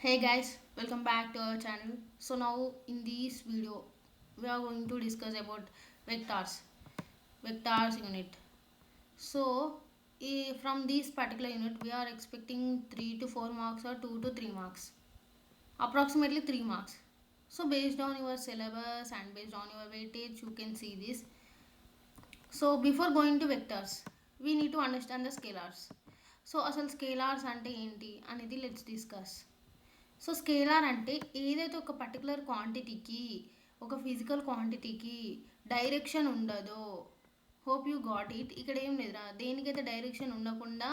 Hey guys, welcome back to our channel. So now in this video we are going to discuss about vectors unit. So from this particular unit we are expecting 3 to 4 marks or 2 to 3 marks, approximately 3 marks. So based on your syllabus and based on your weightage you can see this. So before going to vectors we need to understand the scalars. So అసలు scalars అంటే ఏంటి అనేది let's discuss. So scalar అంటే ఏదైతే ఒక particular క్వాంటిటీకి, ఒక physical క్వాంటిటీకి డైరెక్షన్ ఉండదో. Hope you got it. ఇక్కడ ఏం లేదురా, దేనికైతే డైరెక్షన్ ఉండకుండా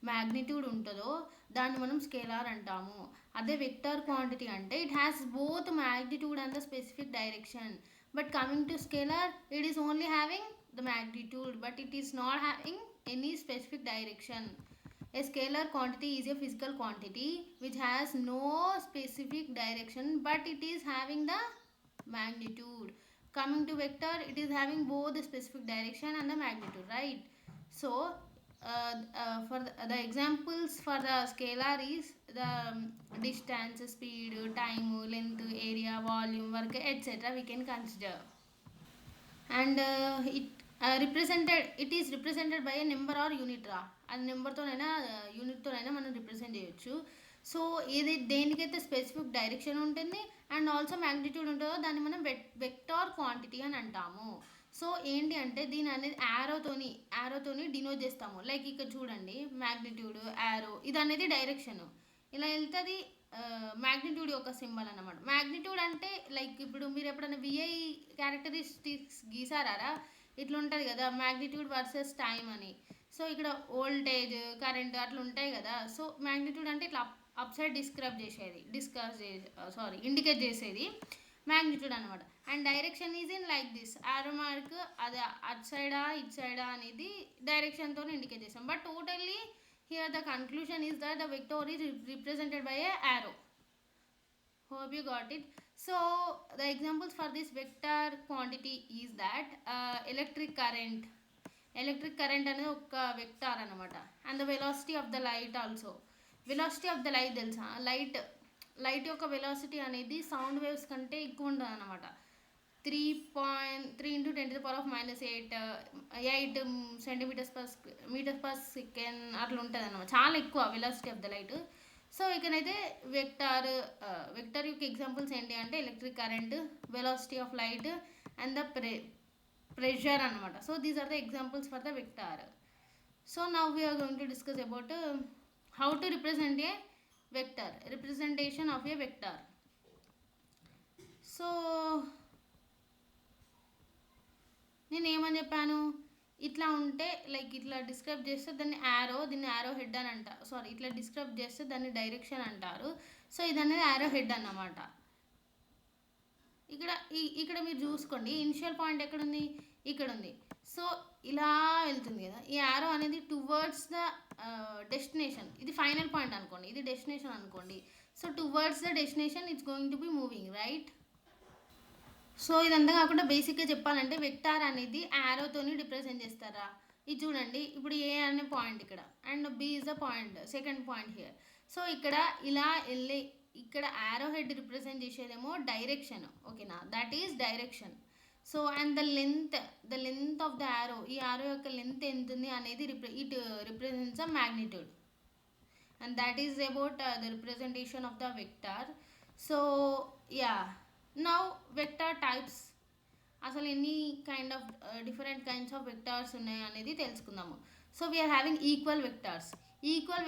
మ్యాగ్నిట్యూడ్ ఉంటుందో దాన్ని మనం స్కేలార్ అంటాము. అదే వెక్టర్ క్వాంటిటీ అంటే it has both magnitude and the specific direction. But coming to scalar it is only having the magnitude but it is not having any specific direction. A scalar quantity is a physical quantity which has no specific direction but it is having the magnitude. Coming to vector, it is having both the specific direction and the magnitude, right? So for the examples for the scalar is the distance, speed, time, length, area, volume, work, etc. we can consider. And it is represented by a number or unit రా. అది నెంబర్తోనైనా యూనిట్తోనైనా మనం represent చేయొచ్చు. So ఏది దేనికైతే specific direction ఉంటుంది and also magnitude ఉంటుందో దాన్ని మనం vector quantity అని అంటాము. సో ఏంటి అంటే దీని అనేది యారోతోని డినోట్ చేస్తాము. లైక్ ఇక్కడ చూడండి, మ్యాగ్నిట్యూడ్ యారో ఇది అనేది డైరెక్షన్, ఇలా వెళ్తుంది మ్యాగ్నిట్యూడ్ యొక్క సింబల్ అన్నమాట. మ్యాగ్నిట్యూడ్ అంటే లైక్ ఇప్పుడు మీరు ఎప్పుడైనా విఐ క్యారెక్టరిస్టిక్స్ గీసారా, ఇట్లా ఉంటుంది కదా మ్యాగ్నిట్యూడ్ వర్సెస్ టైం అని. సో ఇక్కడ వోల్టేజ్, కరెంట్ అట్లా ఉంటాయి కదా. సో మ్యాగ్నిట్యూడ్ అంటే ఇట్లా అప్ సైడ్ ఇండికేట్ చేసేది మ్యాగ్నిట్యూడ్ అనమాట. And direction is in like this ఆరో మార్క్, అది అట్ సైడా ఇట్ సైడా అనేది డైరెక్షన్తో ఇండికేట్ చేస్తాం. But totally here the conclusion is that the vector is represented by a arrow. Hope you got it. So the examples for this vector quantity is that electric current అనేది ఒక vector అనమాట. And the velocity of the light also. Velocity of the light తెలుసా? Light యొక్క velocity అనేది sound waves కంటే ఎక్కువ ఉంటుంది అనమాట. 3.3 into 10⁻⁻8 మీటర్స్ పర్ సెకండ్ అట్లా ఉంటుంది అన్నమాట. చాలా ఎక్కువ velocity of the light. So ఇక్కడైతే వెక్టర్ యొక్క ఎగ్జాంపుల్స్ ఏంటి అంటే electric current, velocity of light and the pressure అనమాట. So these are the examples for the vector. So now we're going to discuss about how to represent a vector, representation of a vector. So నేను ఏమని చెప్పాను, ఇట్లా ఉంటే like ఇట్లా describe చేస్తే దీన్ని arrow head అని అంటారు. ఇట్లా డిస్క్రైబ్ చేస్తే దాన్ని డైరెక్షన్ అంటారు. సో ఇది అనేది యారో హెడ్ అన్నమాట. ఇక్కడ మీరు చూసుకోండి, ఇనిషియల్ పాయింట్ ఎక్కడుంది, ఇక్కడ ఉంది. సో ఇలా వెళ్తుంది కదా, ఈ యారో అనేది టువర్డ్స్ ద డెస్టినేషన్. ఇది ఫైనల్ పాయింట్ అనుకోండి, ఇది డెస్టినేషన్ అనుకోండి. So towards the destination it's going to be moving, right? So ఇదంతా కాకుండా బేసిక్గా చెప్పాలంటే వెక్టార్ అనేది యారోతోని రిప్రజెంట్ చేస్తారా. ఇది చూడండి, ఇప్పుడు ఏ అనే పాయింట్ ఇక్కడ and B is the point, second point here. So ఇక్కడ ఇలా వెళ్ళి ఇక్కడ యారో హెడ్ రిప్రజెంట్ చేసేదేమో డైరెక్షన్, ఓకేనా, that is direction. So and the length of the arrow, ఈ యారో యొక్క లెంత్ ఎంత ఉంది అనేది it represents the magnitude and that is about the representation of the vector. So yeah, now vector types, అసలు ఎన్ని kind of different kinds of vectors ఉన్నాయి అనేది తెలుసుకుందాము. So we are having equal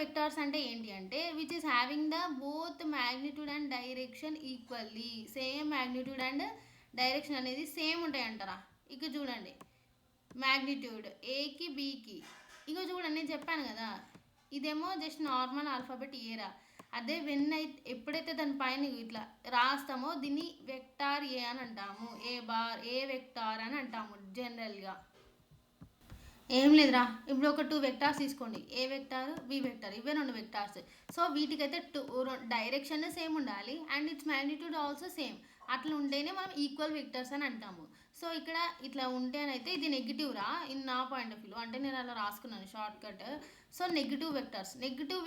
vectors అంటే ఏంటి అంటే which is having the both magnitude and direction equally. Same magnitude and direction అనేది same ఉంటాయి అంటారా. ఇక చూడండి, మ్యాగ్నిట్యూడ్ ఏకి బీకి, ఇక చూడండి నేను చెప్పాను కదా, ఇదేమో జస్ట్ నార్మల్ ఆల్ఫాబెట్ ఏరా. అదే ఎప్పుడైతే దానిపైన ఇట్లా రాస్తామో దీన్ని వెక్టార్ ఏ అని అంటాము, ఏ వెక్టార్ అని అంటాము జనరల్గా. ఏం లేదురా, ఇప్పుడు ఒక 2 వెక్టార్స్ తీసుకోండి, ఏ వెక్టార్ బి వెక్టార్, ఇవే 2 వెక్టార్స్. సో వీటికైతే డైరెక్షన్ సేమ్ ఉండాలి and it's magnitude also same. అట్లా ఉంటేనే మనం ఈక్వల్ వెక్టర్స్ అని అంటాము. సో ఇక్కడ ఇట్లా ఉంటేనైతే ఇది నెగిటివ్ రా ఇన్ నా పాయింట్ ఆఫ్ వ్యూ, అంటే నేను అలా రాసుకున్నాను short cut. So negative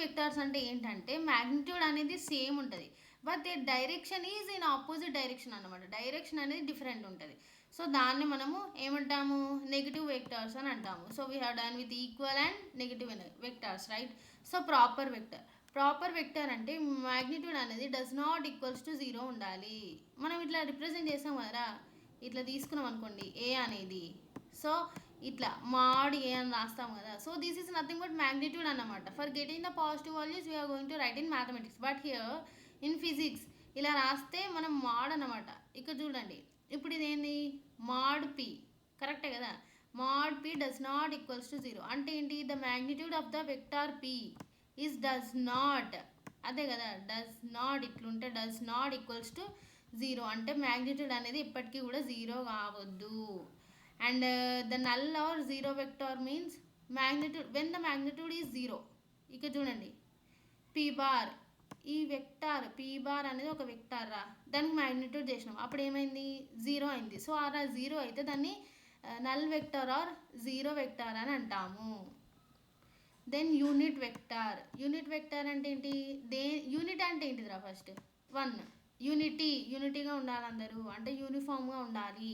vectors అంటే ఏంటంటే మ్యాగ్నిట్యూడ్ అనేది సేమ్ ఉంటుంది, but they direction is in opposite direction అనమాట. డైరెక్షన్ అనేది డిఫరెంట్ ఉంటుంది. సో దాన్ని మనము ఏమంటాము, నెగిటివ్ వెక్టార్స్ అని అంటాము. So we have done with equal and negative vectors, right. So proper vector అంటే మ్యాగ్నిట్యూడ్ అనేది డస్ నాట్ ఈక్వల్స్ టు 0 ఉండాలి. మనం ఇట్లా రిప్రజెంట్ చేసాం కదా, ఇట్లా తీసుకున్నాం అనుకోండి ఏ అనేది. సో ఇట్లా మాడ్ ఏ అని రాస్తాం కదా. So this is nothing but magnitude అన్నమాట. For getting the positive values we're going to write in mathematics, but here in physics ఇలా రాస్తే మనం మాడ్ అన్నమాట. ఇక్కడ చూడండి, ఇప్పుడు ఇదేంది మాడ్ పి, కరెక్టే కదా. Mod P does not equals to 0 అంటే ఏంటి, the magnitude of the vector P is does not, అదే కదా డస్ నాట్, ఇట్లుంటే డస్ నాట్ ఈక్వల్స్ టు 0 అంటే మ్యాగ్నిట్యూడ్ అనేది ఇప్పటికీ కూడా 0 కావద్దు. And the null or 0 vector means magnitude when the magnitude is 0. ఇక చూడండి పీ బార్, ఈ వెక్టార్ పీ బార్ అనేది ఒక వెక్టార్ రా, దానికి మ్యాగ్నిట్యూడ్ చేసినాం, అప్పుడు ఏమైంది 0 అయింది. సో ఆ 0 అయితే దాన్ని నల్ వెక్టార్ ఆర్ 0 వెక్టార్ అని అంటాము. దెన్ యూనిట్ వెక్టార్ అంటే ఏంటి, యూనిట్ అంటే ఏంటిదిరా, ఫస్ట్ 1 యూనిటీగా ఉండాలి అందరూ, అంటే యూనిఫామ్గా ఉండాలి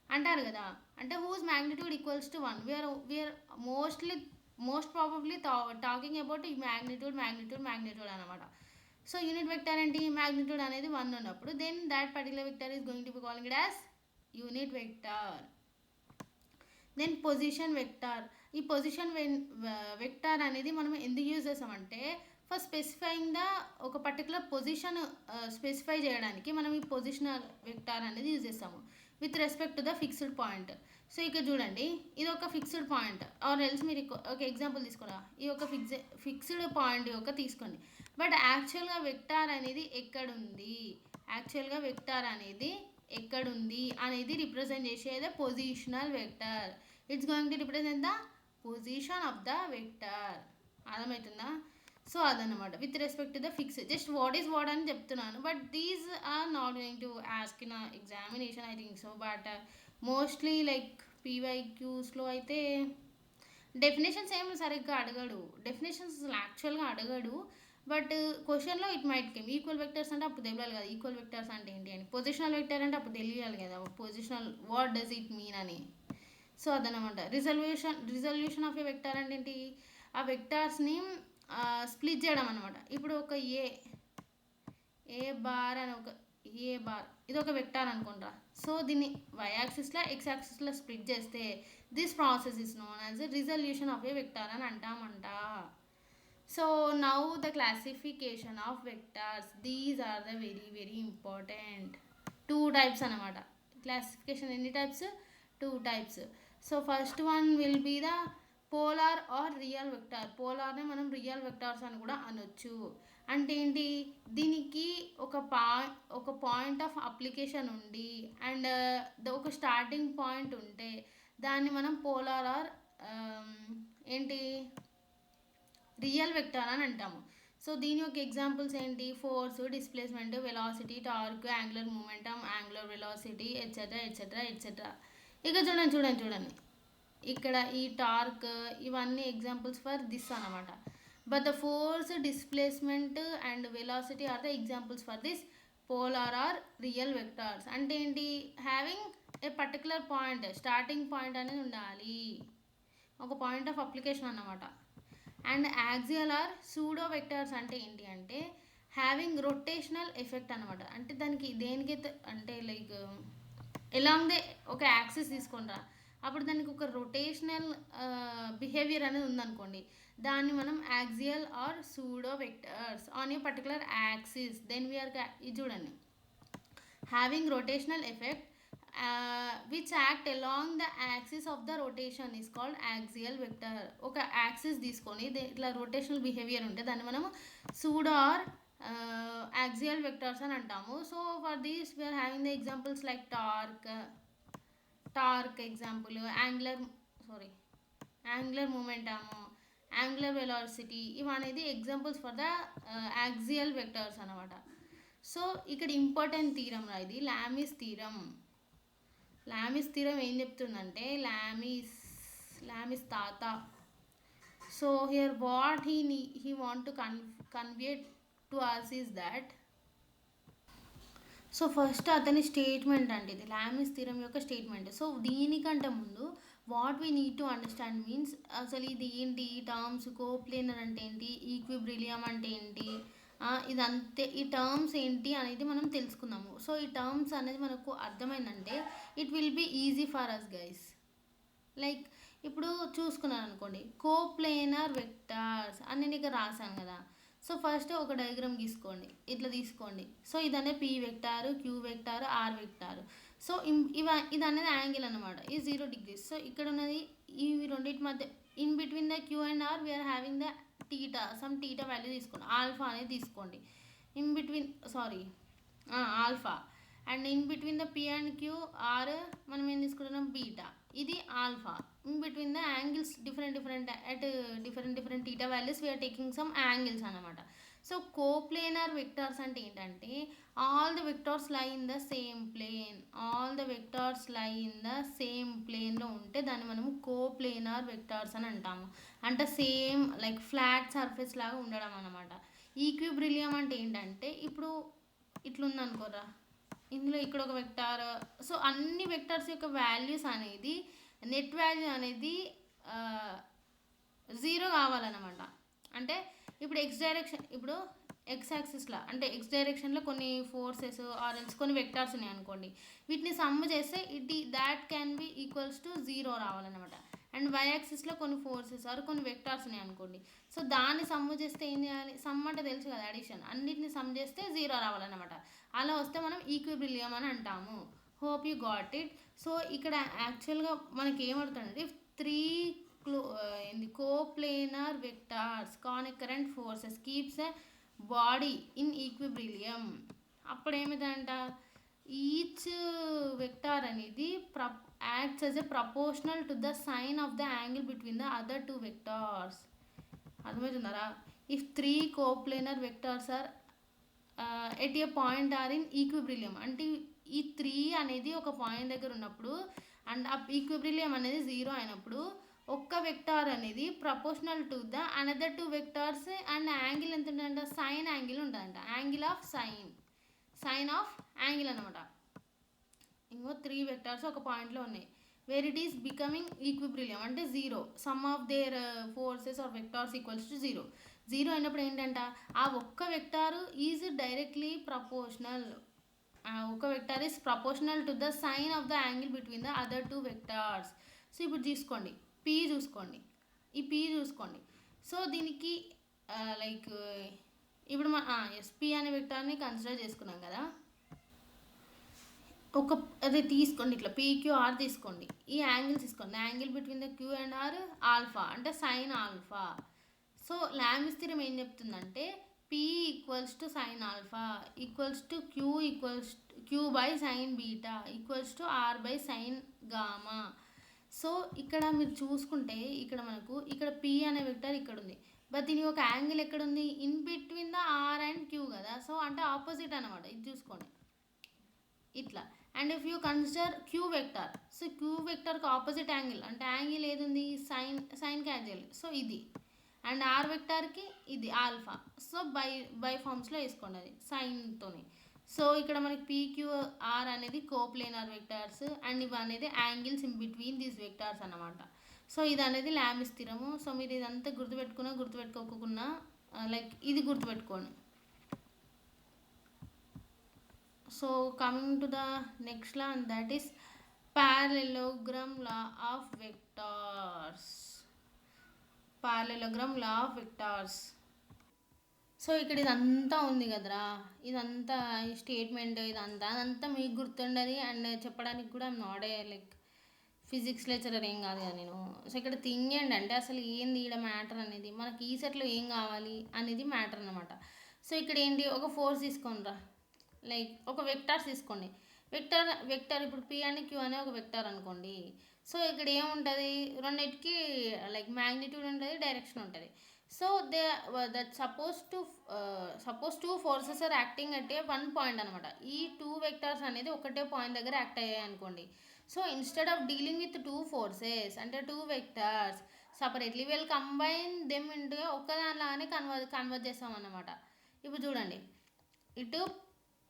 అంటారు కదా. అంటే whose magnitude equals to 1, we're most probably talking about ఈ మ్యాగ్నిట్యూడ్ అనమాట. సో యూనిట్ వెక్టర్ ఏంటి, మ్యాగ్నిట్యూడ్ అనేది 1 ఉన్నప్పుడు then that particular vector is going to be calling it as unit vector. Then position vector, ఈ పొజిషన్ వెక్టార్ అనేది మనం ఎందుకు use చేస్తామంటే ఫర్ స్పెసిఫైయింగ్ ద ఒక పర్టికులర్ పొజిషన్ స్పెసిఫై చేయడానికి మనం ఈ పొజిషనల్ వెక్టార్ అనేది యూజ్ చేస్తాము with respect to the fixed point. So ఇక్కడ చూడండి, ఇది ఒక ఫిక్స్డ్ పాయింట్ ఆర్ ఎల్స్ మీరు ఒక ఎగ్జాంపుల్ తీసుకోరా, ఈ ఒక ఫిక్స్డ్ పాయింట్ యొక్క తీసుకోండి. బట్ యాక్చువల్గా వెక్టార్ అనేది అనేది రిప్రజెంట్ చేసేది positional vector. It's going to represent the position of the vector. అర్థమవుతుందా. సో అదనమాట with respect to the fix, just what is what అని చెప్తున్నాను. But these are not going to ask in examination I think so. But mostly like పీవైక్యూస్లో అయితే definitions ఏం సరిగ్గా అడగడు, definitions యాక్చువల్గా అడగడు. బట్ క్వశ్చన్లో it might came equal vectors అంటే అప్పుడు తెలియాలి కదా ఈక్వల్ వెక్టర్స్ అంటే ఏంటి అని, పొజిషనల్ వెక్టర్ అంటే అప్పుడు తెలియాలి కదా positional what does it mean అని. సో అదనమాట రిజల్యూషన్ ఆఫ్ ఏ వెక్టార్ అంటే ఏంటి, ఆ వెక్టార్స్ని స్ప్లిట్ చేయడం అనమాట. ఇప్పుడు ఒక ఏ బార్ అని ఇది ఒక వెక్టార్ అనుకుంటా. సో దీన్ని y యాక్సిస్లో x యాక్సిస్లో స్ప్లిట్ చేస్తే this process is known as resolution of a vector అని అంటామంట. So now the classification of vectors, these are the very very important. 2 types అనమాట. క్లాసిఫికేషన్ ఎన్ని types, 2 types. So first one will be the polar or real vector. పోలార్ని మనం real vectors అని కూడా అనొచ్చు. అంటే ఏంటి, దీనికి ఒక పాయింట్ ఆఫ్ అప్లికేషన్ ఉండి అండ్ ఒక స్టార్టింగ్ పాయింట్ ఉంటే దాన్ని మనం పోలార్ ఆర్ ఏంటి రియల్ వెక్టార్ అని అంటాము. సో దీని యొక్క ఎగ్జాంపుల్స్ ఏంటి, force, displacement, velocity, torque, angular momentum, angular velocity etcetera. ఇక చూడండి ఇక్కడ ఈ టార్క్ ఇవన్నీ ఎగ్జాంపుల్స్ ఫర్ దిస్ అనమాట. But the force, displacement and velocity are the examples for this polar or real vectors. అంటే ఏంటి, having a particular point, starting point అనేది ఉండాలి, ఒక పాయింట్ ఆఫ్ అప్లికేషన్ అన్నమాట. And axial or pseudo vectors అంటే ఏంటి అంటే హ్యావింగ్ రొటేషనల్ ఎఫెక్ట్ అనమాట. అంటే దానికి దేనికైతే అంటే లైక్ ఎలాంగ్ దే ఒక యాక్సిస్ తీసుకుంటా, అప్పుడు దానికి ఒక రొటేషనల్ బిహేవియర్ అనేది ఉందనుకోండి, దాన్ని మనం axial or pseudo vectors on a particular axis. Then we're ఇది చూడండి, having rotational effect which act along the axis of the rotation is called axial vector. ఒక యాక్సిస్ తీసుకొని ఇట్లా రొటేషనల్ బిహేవియర్ ఉంటే దాన్ని మనం సూడో ఆర్ యాక్సియల్ వెక్టర్స్ అని అంటాము. So for these we are having the examples like torque example, angular momentum, angular velocity, ఇవనేది examples for the axial vectors అనమాట. సో ఇక్కడ ఇంపార్టెంట్ థీరం రా ఇది, లామిస్ థీరం. లామిస్ థీరం ఏం చెప్తుందంటే, లామిస్ తాత. So here what he want to convey to us is that, so first అతని statement అంటే ఇది లామిస్ థీరం యొక్క స్టేట్మెంట్. సో దీనికంటే ముందు what we need to understand means అసలు ఇది ఏంటి, ఈ టర్మ్స్ కోప్లేనర్ అంటే ఏంటి, ఈక్విబ్రిలియం అంటే ఏంటి, ఇదంతే ఈ టర్మ్స్ ఏంటి అనేది మనం తెలుసుకుందాము. సో ఈ టర్మ్స్ అనేది మనకు అర్థమైందంటే it will be easy for us guys. Like ఇప్పుడు చూసుకున్నాను అనుకోండి, కోప్లేనర్ వెక్టార్స్ అని నేను ఇక్కడ రాశాను కదా. సో ఫస్ట్ ఒక డయాగ్రామ్ గీసుకోండి, ఇట్లా తీసుకోండి. సో ఇదనే P vector, Q vector, R vector. So ఇది అనేది యాంగిల్ అనమాట, ఈ 0 degrees. సో ఇక్కడ ఉన్నది ఈ రెండింటి మధ్య in between the Q and R we're having the theta, some theta value తీసుకోండి, ఆల్ఫా అనేది తీసుకోండి. In between alpha, and in between the P and Q R మనం ఏం తీసుకుంటున్నాం, బీటా, ఇది alpha. In between the angles different at different theta values we're taking some angles అనమాట. So coplanar vectors అంటే ఏంటంటే all the vectors lie in the same plane, ప్లేన్లో ఉంటే దాన్ని మనము కోప్లేనర్ వెక్టార్స్ అని అంటాము. అంటే సేమ్ లైక్ ఫ్లాట్ సర్ఫేస్ లాగా ఉండడం అనమాట. ఈక్విబ్రిలియం అంటే ఏంటంటే ఇప్పుడు ఇట్లుందనుకోరా, ఇందులో ఇక్కడ ఒక వెక్టార్. సో అన్ని వెక్టార్స్ యొక్క వాల్యూస్ అనేది నెట్ వాల్యూ అనేది 0 కావాలన్నమాట. అంటే ఇప్పుడు ఎక్స్ యాక్సిస్లో అంటే ఎక్స్ డైరెక్షన్లో కొన్ని ఫోర్సెస్ ఆర్ఎల్స్ కొన్ని వెక్టార్స్ ఉన్నాయి అనుకోండి, వీటిని సమ్ చేస్తే that can be equals to 0 రావాలన్నమాట. అండ్ వై యాక్సిస్లో కొన్ని ఫోర్సెస్ ఆర్ కొన్ని వెక్టార్స్ ఉన్నాయి అనుకోండి, సో దాన్ని సమ్ చేస్తే ఏం చేయాలి, సమ్ అంటే తెలుసు కదా, అడిషన్, అన్నిటిని సమ్ చేస్తే 0 రావాలన్నమాట. అలా వస్తే మనం ఈక్విబ్రిలియం అని అంటాము. Hope you got it. So ఇక్కడ యాక్చువల్గా మనకి ఏమవుతుందంటే 3 coplanar vectors concurrent forces keeps a body in equilibrium. అప్పుడు ఏమిటంట, ఈచ్ వెక్టార్ అనేది acts as a proportional to the sine of the angle between the other 2 vectors. అర్థమవుతుందారా? If 3 coplanar vectors are at a point are in equilibrium, అంటే ఈ 3 అనేది ఒక point దగ్గర ఉన్నప్పుడు అండ్ ఆ ఈక్విబ్రిలియం అనేది 0 అయినప్పుడు ఒక్క వెక్టార్ అనేది proportional to the another 2 vectors and angle ఎంత ఉంటుందంట, సైన్ యాంగిల్ ఉంటుందంట, angle of sine of angle అనమాట. ఇంకో 3 వెక్టార్స్ ఒక పాయింట్లో ఉన్నాయి, where it is becoming equilibrium అంటే 0, sum of their forces or vectors equals to 0 అయినప్పుడు ఏంటంట, ఆ ఒక్క వెక్టారు ఈజ్ డైరెక్ట్లీ ప్రపోర్షనల్, ఒక vector is proportional to the sine of the angle between the other 2 vectors. So ఇప్పుడు చూసుకోండి, P చూసుకోండి, ఈ పీ చూసుకోండి. సో దీనికి లైక్ ఇప్పుడు పీ అనే వెక్టార్ని కన్సిడర్ చేసుకున్నాం కదా. అదే తీసుకోండి, ఇట్లా పీక్యూఆర్ తీసుకోండి, ఈ యాంగిల్ తీసుకోండి, angle between the Q and R alpha అంటే sine alpha. So Lami's theorem ఏం చెప్తుందంటే P equals to sine alpha equals to Q by sine beta equals to R by sine gamma. So ఇక్కడ మీరు చూసుకుంటే ఇక్కడ మనకు ఇక్కడ పీ అనే వెక్టర్ ఇక్కడ ఉంది, బట్ దీని ఒక యాంగిల్ ఎక్కడ ఉంది, in between the R and Q కదా. సో అంటే ఆపోజిట్ అనమాట, ఇది చూసుకోండి ఇట్లా. And if you consider Q vector, so Q వెక్టర్కి ఆపోజిట్ యాంగిల్ అంటే యాంగిల్ ఏది ఉంది, సైన్ క్యాజువల్, సో ఇది. అండ్ ఆర్ వెక్టార్కి ఇది ఆల్ఫా, సో బై ఫార్మ్స్లో వేసుకోండి అది సైన్తోని. సో ఇక్కడ మనకి పీక్యూఆర్ అనేది కోప్లేనర్ వెక్టార్స్ అండ్ ఇవి అనేది angles in between these vectors అన్నమాట. సో ఇది అనేది లామిస్ థీరము. సో మీరు ఇదంతా గుర్తుపెట్టుకోకుండా లైక్ ఇది గుర్తుపెట్టుకోండి. So coming to the next law, and that is parallelogram law of vectors. So ఇక్కడ ఇదంతా ఉంది కదరా, ఇదంతా ఈ స్టేట్మెంట్ అదంతా మీకు గుర్తుండదు. అండ్ చెప్పడానికి కూడా not a like physics lecturer ఏం కాదు కదా నేను. సో ఇక్కడ థింగ్ ఏంటంటే అసలు ఏంది ఇక్కడ మ్యాటర్ అనేది, మనకి ఈ సెట్లో ఏం కావాలి అనేది మ్యాటర్ అనమాట. సో ఇక్కడ ఏంటి, ఒక ఫోర్స్ తీసుకోండిరా, లైక్ ఒక వెక్టార్స్ తీసుకోండి. వెక్టర్ ఇప్పుడు పి అండ్ క్యూ అనే ఒక వెక్టర్ అనుకోండి. సో ఇక్కడ ఏముంటుంది, రెండింటికి లైక్ మ్యాగ్నిట్యూడ్ ఉంటుంది, డైరెక్షన్ ఉంటుంది. So that suppose two forces are acting at a one point అనమాట. ఈ టూ వెక్టర్స్ అనేది ఒకటే పాయింట్ దగ్గర యాక్ట్ అయ్యాయి అనుకోండి. So instead of dealing with two forces అంటే two vectors separately we'll combine them into ఒక్కదానిలాగానే కన్వర్ట్ చేస్తాం అన్నమాట. ఇప్పుడు చూడండి, ఇటు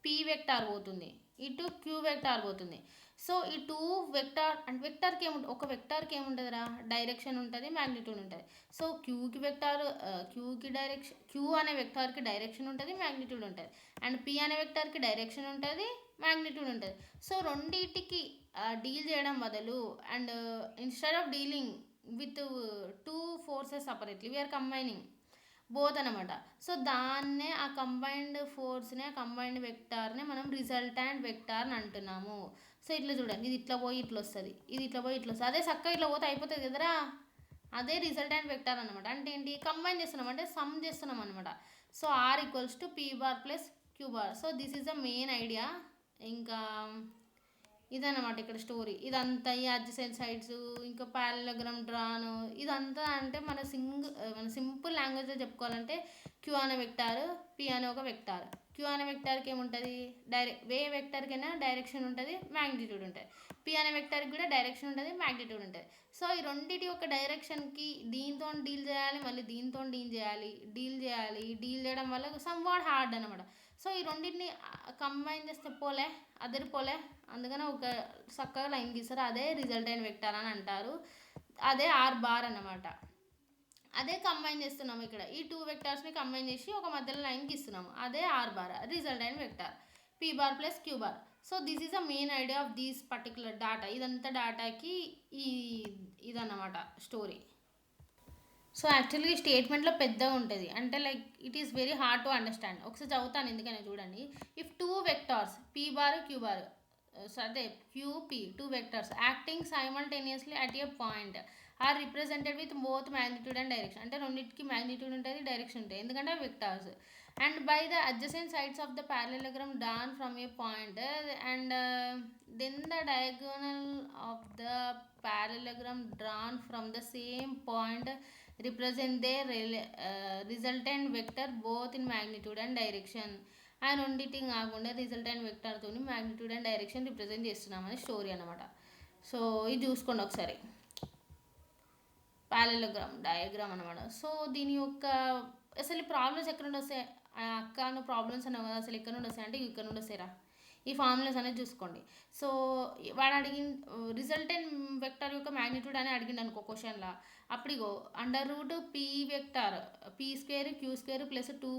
పీ వెక్టార్ పోతుంది, ఇటు క్యూ వెక్టార్ పోతుంది. సో ఈ టూ వెక్టార్ అంటే వెక్టార్కి ఏముంటుంది, ఒక వెక్టార్కి ఏముంటుందిరా, డైరెక్షన్ ఉంటుంది, మ్యాగ్నిట్యూడ్ ఉంటుంది. సో క్యూ అనే వెక్టార్కి డైరెక్షన్ ఉంటుంది, మ్యాగ్నిట్యూడ్ ఉంటుంది. అండ్ పి అనే వెక్టార్కి డైరెక్షన్ ఉంటుంది, మ్యాగ్నిట్యూడ్ ఉంటుంది. సో రెండింటికి డీల్ చేయడం బదులు and instead of dealing with two forces separately we are combining both అనమాట. సో దాన్నే ఆ కంబైన్డ్ ఫోర్స్ని, ఆ కంబైన్డ్ వెక్టార్ని మనం రిజల్టాంట్ వెక్టార్ అని అంటున్నాము. సో ఇట్లా చూడండి, ఇది ఇట్లా పోయి ఇట్లా వస్తుంది, ఇది ఇట్లా పోయి ఇట్లా వస్తుంది. అదే చక్కగా ఇట్లా పోతే అయిపోతుంది కదరా, అదే రిజల్టాంట్ వెక్టార్ అనమాట. అంటే ఏంటి, కంబైన్ చేస్తున్నాం అంటే సమ్ చేస్తున్నాం అనమాట. So R equals to P bar plus Q bar. So this is the main idea. ఇంకా ఇదన్నమాట ఇక్కడ స్టోరీ. ఇదంతా ఈ అడ్జసెంట్ సైడ్స్, ఇంకా పారలెలోగ్రామ్ డ్రాను, ఇదంతా అంటే మన సింపుల్ లాంగ్వేజ్లో చెప్పుకోవాలంటే క్యూ అనే వెక్టార్, పి అనే ఒక వెక్టార్. క్యూ అనే వెక్టార్కి ఏముంటుంది, వెక్టార్కైనా డైరెక్షన్ ఉంటుంది, మ్యాగ్నిట్యూడ్ ఉంటుంది. పి అనే వెక్టార్కి కూడా డైరెక్షన్ ఉంటుంది, మ్యాగ్నిట్యూడ్ ఉంటుంది. సో ఈ రెండింటి యొక్క డైరెక్షన్కి దీంతో డీల్ చేయాలి, మళ్ళీ దీంతో డీల్ చేయడం వల్ల సమ్ వాట్ హార్డ్ అనమాట. సో ఈ రెండింటిని కంబైన్ చేస్తే అదిరిపోలే, అందుకని ఒక చక్కగా లైన్ గీస్తారు, అదే రిజల్ట్ అయిన వెక్టార్ అని అంటారు. అదే ఆర్ బార్ అన్నమాట. అదే కంబైన్ చేస్తున్నాము ఇక్కడ, ఈ టూ వెక్టార్స్ని కంబైన్ చేసి ఒక మధ్యలో లైన్ గీస్తున్నాము, అదే ఆర్ బార్ రిజల్ట్ అయిన vector, P bar plus Q bar. So this is the main idea of these particular data. ఇదంతా డాటాకి ఇదన్నమాట స్టోరీ. సో యాక్చువల్గా ఈ స్టేట్మెంట్లో పెద్దగా ఉంటుంది, అంటే like it is very hard to understand. ఒకసారి చదువుతాను ఎందుకని చూడండి. If two vectors P bar Q bar, అదే Q P, two vectors acting simultaneously at a point are represented with both magnitude and direction. అంటే రెండింటికి మ్యాగ్నిట్యూడ్ ఉంటుంది, డైరెక్షన్ ఉంటుంది, ఎందుకంటే vectors. And by the adjacent sides of the parallelogram drawn from a point and then the diagonal of the parallelogram drawn from the same point represent their resultant vector both in magnitude and direction. And రెండింటి కాకుండా resultant వెక్టార్తో magnitude and direction represent చేస్తున్నామని story అనమాట. So ఇది చూసుకోండి ఒకసారి, పారలెలోగ్రామ్ diagram అనమాట. So దీని యొక్క అసలు ఈ ప్రాబ్లమ్స్ ఎక్కడ నుండి వస్తాయి, అక్క నువ్వు ప్రాబ్లమ్స్ అన్నావు కదా, అసలు ఎక్కడ నుండి వస్తాయి అంటే ఇక్కడ నుండి వస్తాయిరా. ఈ ఫార్ములాస్ అనేది చూసుకోండి. సో వాడు రిజల్టెంట్ వెక్టర్ యొక్క మ్యాగ్నిట్యూడ్ అని అడిగిండు అనుకో క్వశ్చన్లో, అప్పుడు ఇగో under root P vector P square Q square plus 2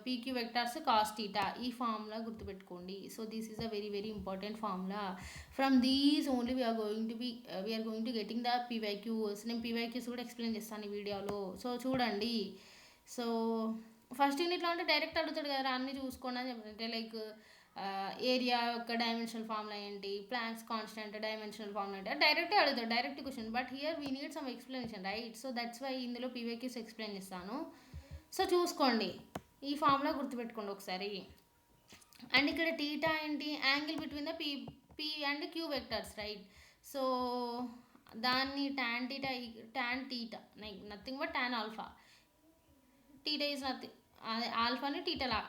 P Q vectors cos theta, ఈ ఫార్ములా గుర్తుపెట్టుకోండి. So this is a very very important formula. From these only we are going to getting the PYQs. నేను PYQs కూడా explain చేస్తాను ఈ వీడియోలో, so చూడండి. So first యూనిట్లో అంటే డైరెక్ట్ అడుగుతాడు కదా, అన్నీ చూసుకోండి అని చెప్పారు. అంటే లైక్ ఏరియా యొక్క డైమెన్షనల్ ఫార్ములా ఏంటి, ప్లాంక్స్ కాన్స్టెంట్ డైమెన్షనల్ ఫార్ములా ఏంటి, డైరెక్టే అడుగుతాడు, direct question. But here we need some explanation right. So that's why ఇందులో పీవైక్యూస్ ఎక్స్ప్లెయిన్ చేస్తాను. సో చూసుకోండి, ఈ ఫార్ములా గుర్తుపెట్టుకోండి ఒకసారి. అండ్ ఇక్కడ టీటా ఏంటి, angle between the P and Q vectors right. So దాన్ని tan theta nothing but tan alpha. Theta is nothing, అదే ఆల్ఫాని టీటాలా,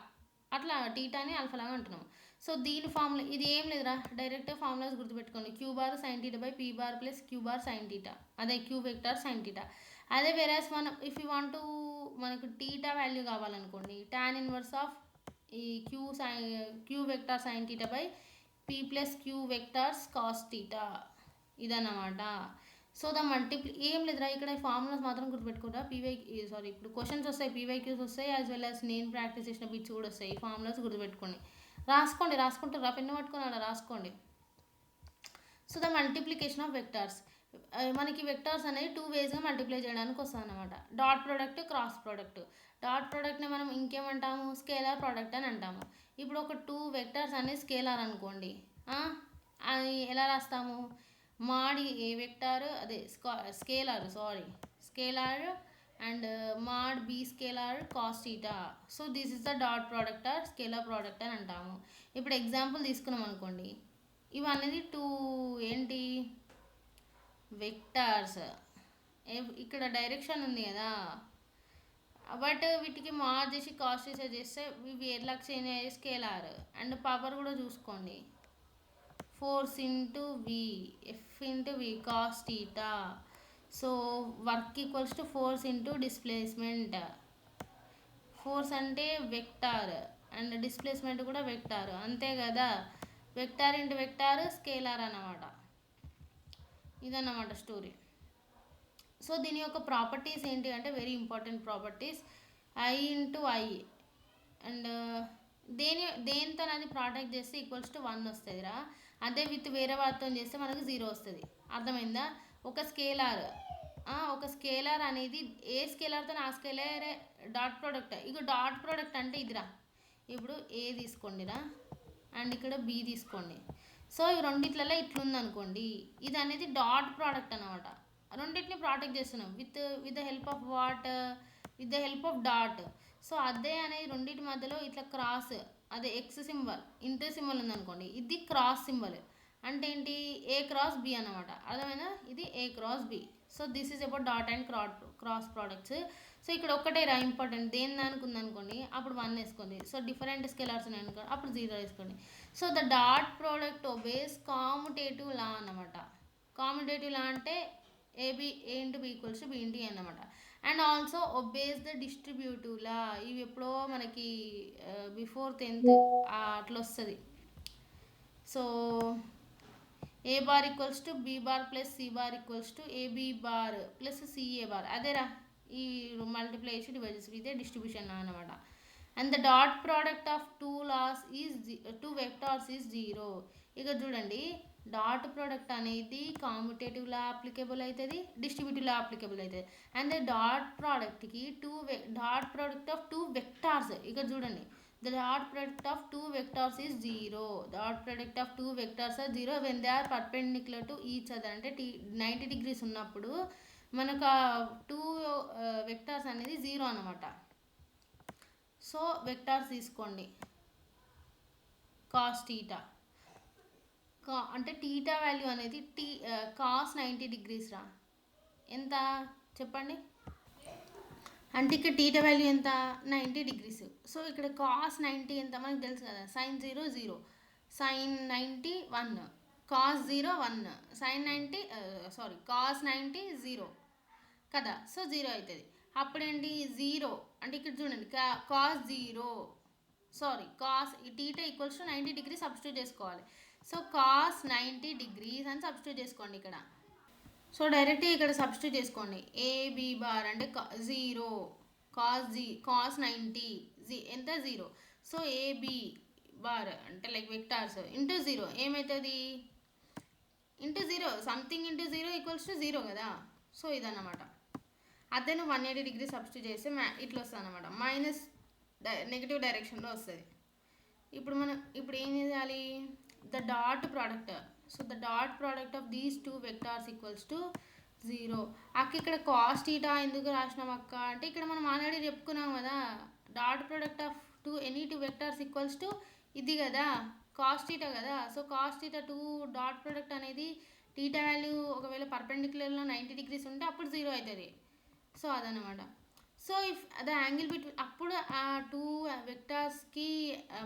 అట్లా టీటాని ఆల్ఫాలాగా అంటున్నాం. సో దీని ఫార్ములా ఇది ఏం లేదురా, డైరెక్ట్ ఫార్ములాస్ గుర్తుపెట్టుకోండి. Q bar sine theta by P bar plus Q bar sine theta, అదే క్యూ వెక్టార్ సైన్ టీటా. అదే వేరేస్ మనం ఇఫ్ యూ వాంట్ టు మనకు టీటా వాల్యూ కావాలనుకోండి, టాన్ ఇన్వర్స్ ఆఫ్ ఈ Q vector sine theta by P plus Q vectors cos theta, ఇదన్నమాట. So the ఏం లేదురా, ఇక్కడ ఫార్ములాస్ మాత్రం గుర్తుపెట్టుకుంటా. ఇప్పుడు క్వశ్చన్స్ వస్తాయి, పీవైక్యూస్ వస్తాయి, యాజ్ వెల్ యాజ్ నేను ప్రాక్టీస్ చేసిన బిట్స్ కూడా వస్తాయి. ఈ ఫార్ములాస్ గుర్తుపెట్టుకోండి, రాసుకుంటారా, పెన్ను పట్టుకొని అలా రాసుకోండి. So the multiplication of vectors, మనకి వెక్టార్స్ అనేది 2 వేస్గా మల్టిప్లై చేయడానికి వస్తుంది అనమాట. Dot product, cross product. Dot ప్రోడక్ట్ని మనం ఇంకేమంటాము, స్కేలార్ ప్రోడక్ట్ అని అంటాము. ఇప్పుడు ఒక 2 వెక్టార్స్ అనేది స్కేలార్ అనుకోండి, అది ఎలా రాస్తాము, మాడ్ ఏ వెక్టార్ అదే scalar and mod B scalar cos theta. So this is the dot product or scalar product అని అంటాము. ఇప్పుడు ఎగ్జాంపుల్ తీసుకున్నాం అనుకోండి, ఇవన్నీ టూ ఏంటి వెక్టార్స్. ఇక్కడ డైరెక్షన్ ఉంది కదా, బట్ వీటికి మార్క్ చేసి కాస్ట్ చేస్తే ఇవి ఎట్లా చేంజ్ అయ్యే స్కేలార్. అండ్ పవర్ కూడా చూసుకోండి, force into V, F into V cos theta. So work equals to force into displacement. Force అంటే వెక్టార్ అండ్ డిస్ప్లేస్మెంట్ కూడా వెక్టార్, అంతే కదా. వెక్టార్ ఇంటూ వెక్టార్ స్కేలార్ అన్నమాట. ఇదన్నమాట స్టోరీ. సో దీని యొక్క ప్రాపర్టీస్ ఏంటి అంటే very important properties. I into I and దేనితో అది ప్రోడక్ట్ చేస్తే ఈక్వల్స్ టు 1 వస్తుందిరా. అదే విత్ వేరే వాటితో చేస్తే మనకు 0 వస్తుంది. అర్థమైందా? ఒక స్కేలార్ అనేది ఏ స్కేలార్తో ఆ స్కేలారే డాట్ ప్రోడక్ట్. ఇక డాట్ ప్రోడక్ట్ అంటే ఇదిరా. ఇప్పుడు ఏ తీసుకోండిరా అండ్ ఇక్కడ బి తీసుకోండి. సో ఈ రెండిట్లలో ఇట్లుందనుకోండి, ఇది అనేది డాట్ ప్రోడక్ట్ అనమాట. రెండింటిని ప్రోడక్ట్ చేస్తున్నాం with the help of what, with the help of dot. So అదే అనేది రెండింటి మధ్యలో ఇట్లా క్రాస్, అదే ఎక్స్ సింబల్ ఇంటర్ సింబల్ ఉందనుకోండి, ఇది క్రాస్ సింబల్. అంటే ఏంటి? ఏ క్రాస్ బి అనమాట. అర్థమైనా? ఇది A cross B. So this is about dot and cross products. So ఇక్కడ ఒక్కటే రా ఇంపార్టెంట్, దేని దానికి ఉందనుకోండి అప్పుడు 1 వేసుకోండి. సో డిఫరెంట్ స్కేలర్స్ ఉన్నాయి అనుకోండి అప్పుడు 0 వేసుకోండి. So the dot product obeys commutative law అన్నమాట. కామ్యుటేటివ్ లా అంటే A B A into B equals to B into A అన్నమాట. And also obeys the distributive law. ఇవి ఎప్పుడో మనకి బిఫోర్ 10th అట్లా వస్తుంది. So A bar equals to B bar plus C bar equals to A B bar plus C A bar. అదేరా ఈ multiply చేసి divide చేసి ఇదే డిస్ట్రిబ్యూషన్ అనమాట. And the dot product of two vectors is 0. ఇక చూడండి, డాట్ ప్రోడక్ట్ అనేది కామ్యుటేటివ్లా అప్లికేబుల్ అవుతుంది, డిస్ట్రిబ్యూటివ్లా అప్లికేబుల్ అవుతుంది. అండ్ ద డాట్ ప్రోడక్ట్కి dot product of two vectors. ఇక చూడండి, the dot product of two vectors is 0. Dot product of two vectors are 0 when they are perpendicular to each other. అంటే 90 degrees ఉన్నప్పుడు మనకు two vectors అనేది 0 అనమాట. So vectors తీసుకోండి. Cos theta అంటే theta value అనేది కాస్ 90 degrees రా. ఎంత చెప్పండి? అంటే ఇక్కడ టీటా వాల్యూ ఎంత? 90 degrees. సో ఇక్కడ కాస్ 90 ఎంత మనకు తెలుసు కదా, sine 0 0, sine 90 1, cos 0 1, sine 90 cos 90 0 కదా. సో 0 అవుతుంది. అప్పుడేంటి 0 అంటే ఇక్కడ చూడండి cos 0 cos theta equals to 90 degrees substitute చేసుకోవాలి. సో కాస్ 90 degrees అని సబ్స్టిట్యూట్ చేసుకోండి ఇక్కడ. సో డైరెక్ట్గా ఇక్కడ సబ్స్టిట్యూట్ చేసుకోండి. ఏబి బార్ అంటే 0 కాస్ 90 ఎంత 0. సో ఏబి బార్ అంటే లైక్ వెక్టార్స్ ఇంటూ 0 ఏమవుతుంది? Into 0 something into 0 equals to 0 కదా. సో ఇదన్నమాట. అదే నువ్వు 180 degrees సబ్స్టిట్యూట్ చేస్తే ఇట్లా వస్తుంది అనమాట, మైనస్ నెగిటివ్ డైరెక్షన్లో వస్తుంది. ఇప్పుడు ఏం చేయాలి? The dot product. So the dot product of these two vectors equals to 0. అక్క ఇక్కడ కాస్ టీటా ఎందుకు రాసినాం అక్క అంటే, ఇక్కడ మనం ఆల్రెడీ చెప్పుకున్నాం కదా, dot product of any two vectors equals to ఇది కదా, కాస్ టీటా కదా. So cos theta dot product అనేది టీటా వాల్యూ ఒకవేళ పర్పెండిక్యులర్లో 90 degrees ఉంటే అప్పుడు 0 అవుతుంది. సో అదనమాట. So if the angle between అప్పుడు ఆ టూ వెక్టార్స్కి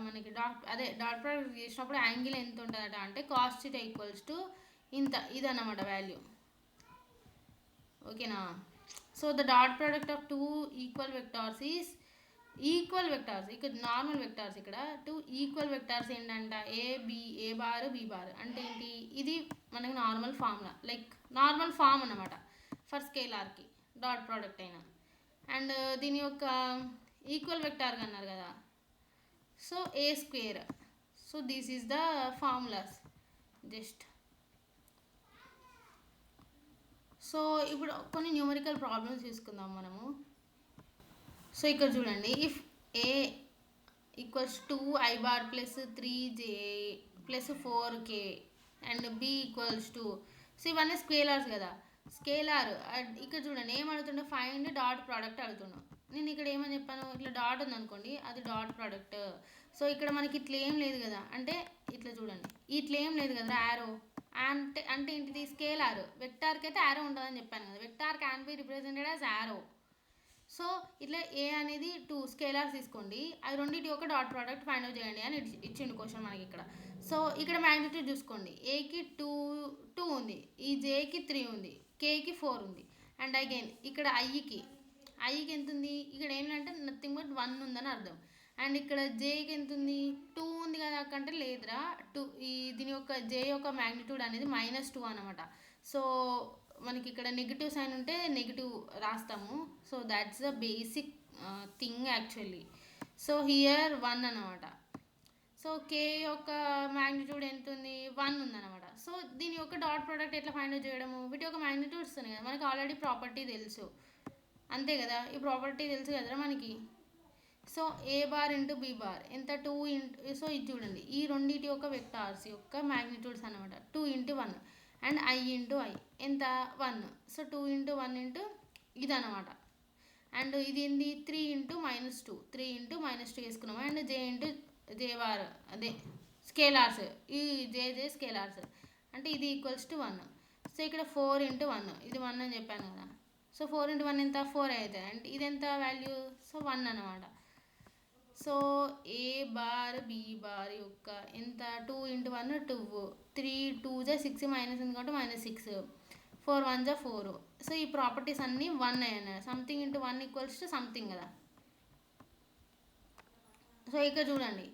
మనకి డాట్ ప్రోడక్ట్ చేసినప్పుడు యాంగిల్ ఎంత ఉంటుందట అంటే కాస్ థీటా ఈక్వల్స్ టు ఇంత, ఇదన్నమాట వాల్యూ. ఓకేనా? So the dot product of two equal vectors is equal vectors. ఇక్కడ నార్మల్ వెక్టార్స్, ఇక్కడ టూ ఈక్వల్ వెక్టార్స్ ఏంటంట ఏ బార్ బి బార్ అంటే ఏంటి? ఇది మనకి normal formula, like normal form అన్నమాట ఫర్ స్కేలార్కి డాట్ ప్రోడక్ట్ అయినా. అండ్ దీని యొక్క ఈక్వల్ వెక్టార్ అన్నారు కదా, so A square. So this is the formulas just. సో ఇప్పుడు కొన్ని న్యూమరికల్ ప్రాబ్లమ్స్ తీసుకుందాం మనము. సో ఇక్కడ చూడండి, if A equals 2i bar plus 3j plus 4k and B equals to, so ఇవన్నీ స్కేలార్స్ కదా. స్కేలార్ ఇక్కడ చూడండి ఏం అడుగుతుండే, ఫైండ్ డాట్ ప్రోడక్ట్ అడుగుతున్నాం. నేను ఇక్కడ ఏమని చెప్పాను, ఇట్లా డాట్ ఉంది అనుకోండి, అది డాట్ ప్రోడక్ట్. సో ఇక్కడ మనకి ఇట్లా ఏం లేదు కదా, అంటే ఇట్లా చూడండి, ఇట్లా ఏం లేదు కదా యారో, అంటే అంటే ఏంటిది స్కేలార్. వెక్టార్కి అయితే యారో ఉంటుందని చెప్పాను కదా, vector can be represented as arrow. So ఇట్లా ఏ అనేది 2 స్కేలార్స్ తీసుకోండి, అది రెండింటి యొక్క డాట్ ప్రోడక్ట్ ఫైండ్ అవుట్ చేయండి అని ఇచ్చిండు క్వశ్చన్ మనకి ఇక్కడ. సో ఇక్కడ మ్యాగ్నిట్యూడ్ చూసుకోండి, ఏకి 2 ఉంది, ఈ జేకి 3 ఉంది, కేకి 4 ఉంది. అండ్ అగైన్ ఇక్కడ ఐకి ఎంత ఉంది, ఇక్కడ ఏంటంటే నథింగ్ బట్ 1 ఉందని అర్థం. అండ్ ఇక్కడ జేకి ఎంత ఉంది, 2 ఉంది కదా, అక్కంటే లేదురా 2, ఈ దీని యొక్క జే యొక్క మ్యాగ్నిట్యూడ్ అనేది -2 అనమాట. సో మనకి ఇక్కడ నెగిటివ్ సైన్ ఉంటే నెగిటివ్ రాస్తాము. So that's the basic thing actually. So here 1 అనమాట. సో కే యొక్క మ్యాగ్నిట్యూడ్ ఎంత ఉంది, 1 ఉందన్నమాట. సో దీని యొక్క డాట్ ప్రోడక్ట్ ఎట్లా ఫైండ్ అవుట్ చేయడము, వీటి యొక్క మ్యాగ్నిట్యూడ్స్ వస్తున్నాయి కదా మనకి, ఆల్రెడీ ప్రాపర్టీ తెలుసు అంతే కదా, ఈ ప్రాపర్టీ తెలుసు కదా మనకి. So A bar into B bar ఎంత 2 ఇంటూ, సో ఇది చూడండి, ఈ రెండింటి యొక్క వెక్టార్స్ యొక్క మ్యాగ్నిట్యూడ్స్ అనమాట, 2 into 1 and I into I ఎంత 1. సో 2 ఇంటూ 1 ఇంటూ ఇది అనమాట. అండ్ ఇది ఏంది 3 ఇంటూ -2, 3 ఇంటూ -2 వేసుకున్నాము. And J into J bar అదే స్కేలార్స్, ఈ జే స్కేలార్స్ అంటే ఇది ఈక్వల్స్ టు 1. సో ఇక్కడ 4 ఇంటూ 1, ఇది 1 అని చెప్పాను కదా. సో 4 ఇంటూ 1 ఎంత 4 అవుతుంది, అండ్ ఇది ఎంత వాల్యూ, సో 1 అనమాట. So A bar B bar యొక్క ఎంత 2 ఇంటూ 1 2, 3 2 6 మైనస్ ఉంది కాబట్టి -6, 4 1 4. సో ఈ ప్రాపర్టీస్ అన్నీ 1 అయ్యాయి, something into 1 equals to something కదా. సో ఇక్కడ చూడండి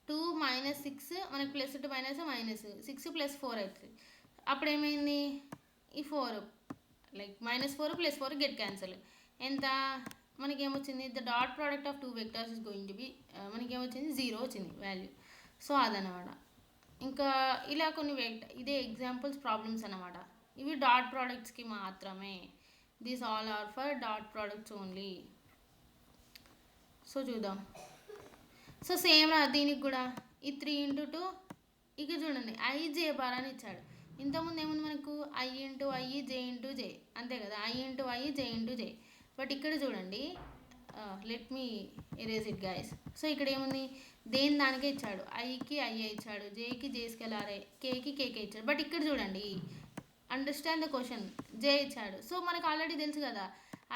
2 - 6 మనకి ప్లస్ టు మైనస్ -6 + 4 అవుతుంది. అప్పుడు ఏమైంది, ఈ 4 లైక్ -4 + 4 గెట్ క్యాన్సల్. ఎంత మనకి ఏమొచ్చింది, the dot product of 2 vectors is going to B, మనకి ఏమొచ్చింది 0 వచ్చింది వాల్యూ. సో అదనమాట. ఇంకా ఇలా కొన్ని ఇదే ఎగ్జాంపుల్స్ ప్రాబ్లమ్స్ అనమాట. ఇవి డాట్ ప్రోడక్ట్స్కి మాత్రమే, these all are for dot products only. So చూద్దాం. సో సేమ్ దీనికి కూడా ఈ 3 ఇంటూ 2, ఇక చూడండి ఐ జే బార్ అని ఇచ్చాడు. ఇంతకుముందు ఏముంది మనకు I into I J into J అంతే కదా, I into I J into J. But ఇక్కడ చూడండి, let me erase it guys. So ఇక్కడ ఏముంది, దేని దానికే ఇచ్చాడు, ఐకి ఐఏ ఇచ్చాడు, జేకి జే స్కేలార్, కేకి కేకే ఇచ్చాడు. బట్ ఇక్కడ చూడండి, అండర్స్టాండ్ ద క్వశ్చన్, జే ఇచ్చాడు. సో మనకు ఆల్రెడీ తెలుసు కదా,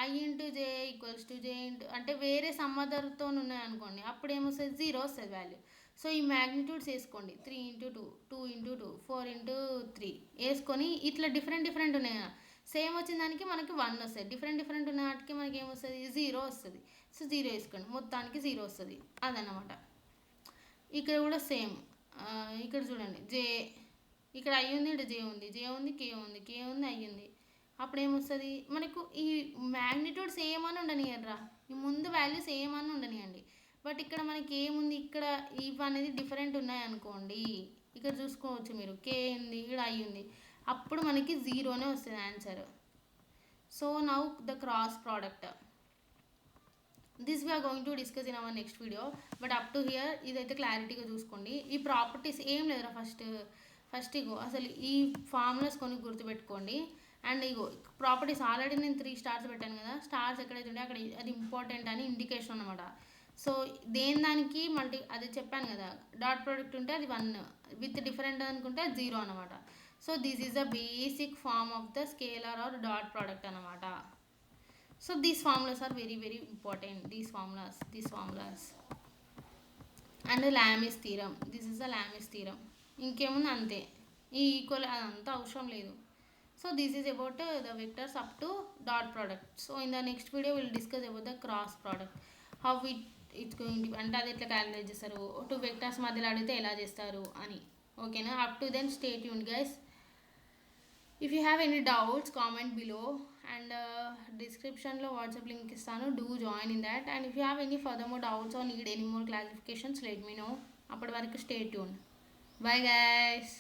I into J equals to J into, అంటే వేరే సమ్మదర్తో ఉన్నాయనుకోండి, అప్పుడు ఏమొస్తుంది 0 వస్తుంది వాల్యూ. సో ఈ మ్యాగ్నిట్యూడ్స్ వేసుకోండి, 3 ఇంటూ 2, 2 ఇంటూ 2, 4 ఇంటూ 3 వేసుకొని ఇట్లా డిఫరెంట్ ఉన్నాయి కదా, సేమ్ వచ్చిన దానికి మనకి 1 వస్తుంది, డిఫరెంట్ ఉన్న వాటికి మనకి ఏమొస్తుంది 0 వస్తుంది. సో 0 వేసుకోండి, మొత్తానికి 0 వస్తుంది అదనమాట. ఇక్కడ కూడా సేమ్, ఇక్కడ చూడండి జే, ఇక్కడ ఐ ఉంది, ఇక్కడ జే ఉంది, జే ఉంది, కే ఉంది, కే ఉంది, ఐ ఉంది. అప్పుడు ఏమొస్తుంది మనకు, ఈ మ్యాగ్నిట్యూడ్ సేమ్ అని ఉండనియండి రా, ఈ ముందు వాల్యూ సేమ్ అని ఉండనియండి. బట్ ఇక్కడ మనకి ఏముంది, ఇక్కడ ఇవి అనేది డిఫరెంట్ ఉన్నాయి అనుకోండి, ఇక్కడ చూసుకోవచ్చు మీరు, కే ఉంది, ఇక్కడ ఐ ఉంది, అప్పుడు మనకి 0నే వస్తుంది answer. So now the cross product, this we are going to discuss in our next video. But up to here ఇదైతే క్లారిటీగా చూసుకోండి. ఈ ప్రాపర్టీస్ ఏం లేదురా, ఫస్ట్ ఇగో అసలు ఈ ఫార్ములాస్ కొన్ని గుర్తుపెట్టుకోండి. అండ్ ఇగో ప్రాపర్టీస్ ఆల్రెడీ నేను 3 స్టార్స్ పెట్టాను కదా, స్టార్స్ ఎక్కడైతే ఉంటే అక్కడ అది ఇంపార్టెంట్ అని ఇండికేషన్ అనమాట. సో దేని దానికి అది చెప్పాను కదా, డాట్ ప్రోడక్ట్ ఉంటే అది 1, విత్ డిఫరెంట్ అనుకుంటే 0 అనమాట. So this is the basic form of the scalar or dot product అనమాట. So these formulas are very very important, these formulas. And Lami's theorem, this is the Lami's theorem. ఇంకేముంది అంతే, ఈ equal అదంతా అవసరం లేదు. So this is about the vectors up to dot product. So in the next video we will discuss about the cross product, how it's going to, అంటే అది ఎట్లా calculate చేస్తారు, 2 వెక్టర్స్ మధ్యలో అడిగితే ఎలా చేస్తారు అని. ఓకేనా, up to then stay tuned guys. If you have any doubts comment below, and డిస్క్రిప్షన్లో వాట్సాప్ లింక్ ఇస్తాను, do join in that. And if you have any further more doubts or need any more clarifications, let me know. అప్పటి వరకు stay tune. Bye guys.